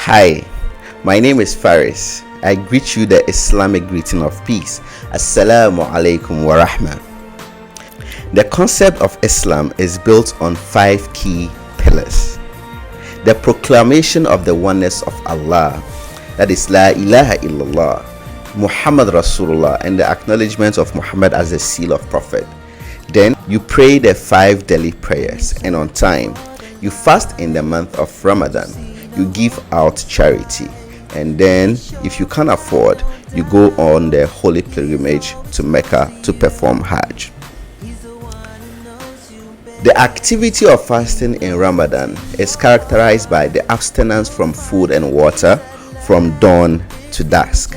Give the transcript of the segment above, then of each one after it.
Hi, my name is Faris. I greet you the Islamic greeting of peace. Assalamu alaikum wa rahmah. The concept of Islam is built on 5 key pillars. The proclamation of the oneness of Allah, that is La ilaha illallah, Muhammad Rasulullah, and the acknowledgement of Muhammad as the seal of prophet. Then you pray the 5 daily prayers, and on time. You fast in the month of Ramadan. You give out charity, and then if you can't afford, you go on the holy pilgrimage to Mecca to perform Hajj. The activity of fasting in Ramadan is characterized by the abstinence from food and water from dawn to dusk.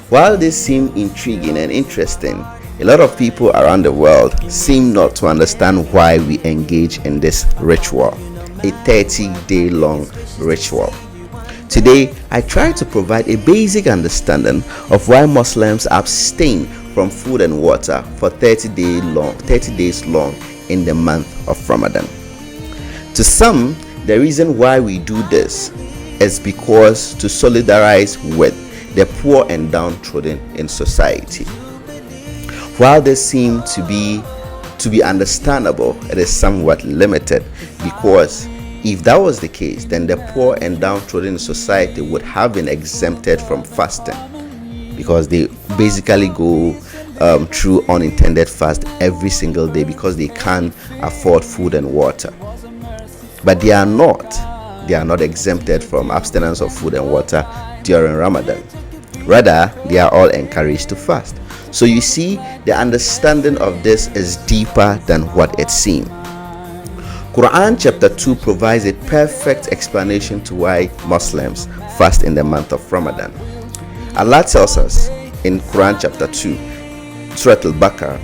While this seems intriguing and interesting, a lot of people around the world seem not to understand why we engage in this ritual, a 30-day long ritual. Today, I try to provide a basic understanding of why Muslims abstain from food and water for 30 days long in the month of Ramadan. To some, the reason why we do this is because to solidarize with the poor and downtrodden in society. While this seems to be understandable, it is somewhat limited, because if that was the case, then the poor and downtrodden in society would have been exempted from fasting, because they basically go through unintended fast every single day because they can't afford food and water. But they are not exempted from abstinence of food and water during Ramadan. Rather, they are all encouraged to fast. So you see, the understanding of this is deeper than what it seems. Quran chapter 2 provides a perfect explanation to why Muslims fast in the month of Ramadan. Allah tells us in Quran chapter 2, Surah Al-Baqarah,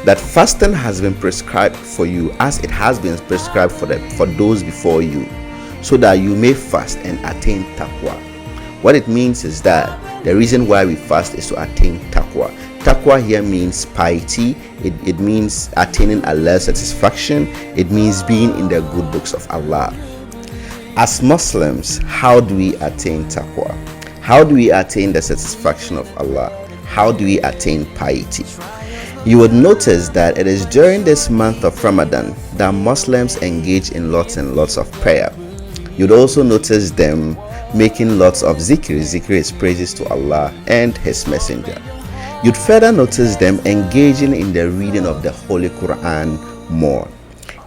that fasting has been prescribed for you as it has been prescribed for those before you, so that you may fast and attain taqwa. What it means is that the reason why we fast is to attain taqwa. Taqwa here means piety. It means attaining Allah's satisfaction. It means being in the good books of Allah. As Muslims, how do we attain taqwa? How do we attain the satisfaction of Allah? How do we attain piety? You would notice that it is during this month of Ramadan that Muslims engage in lots and lots of prayer. You'd also notice them making lots of zikr. Zikr is praises to Allah and His Messenger. You'd further notice them engaging in the reading of the Holy Quran more.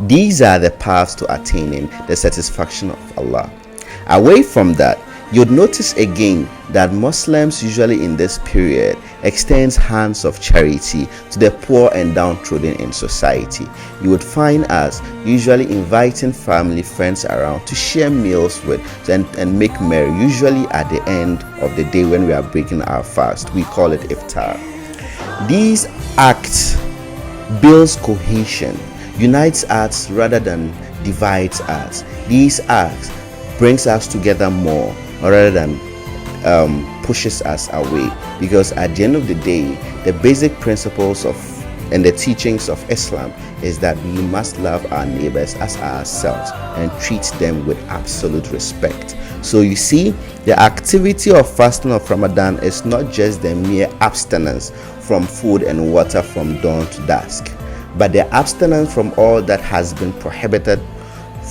These are the paths to attaining the satisfaction of Allah. Away from that, you'd notice again that Muslims usually in this period extends hands of charity to the poor and downtrodden in society. You would find us usually inviting family, friends around to share meals with and make merry, usually at the end of the day when we are breaking our fast. We call it iftar. These acts builds cohesion, unites us rather than divides us. These acts brings us together more rather than pushes us away, because at the end of the day, the basic principles of and the teachings of Islam is that we must love our neighbors as ourselves and treat them with absolute respect. So you see, the activity of fasting of Ramadan is not just the mere abstinence from food and water from dawn to dusk, but the abstinence from all that has been prohibited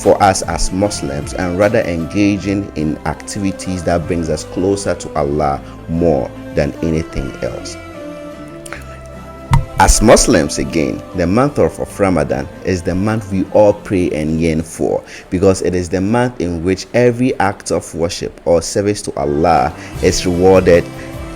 for us as Muslims, and rather engaging in activities that brings us closer to Allah more than anything else. As Muslims, again, the month of Ramadan is the month we all pray and yearn for, because it is the month in which every act of worship or service to Allah is rewarded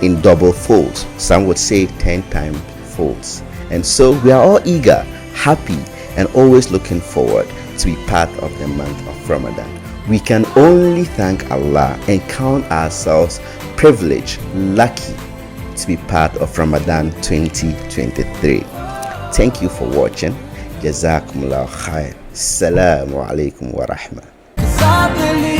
in double folds. Some would say 10 times folds. And so we are all eager, happy, and always looking forward to be part of the month of Ramadan. We can only thank Allah and count ourselves privileged, lucky to be part of Ramadan 2023. Thank you for watching. Jazakumullah khair. Assalamu alaikum wa rahmah.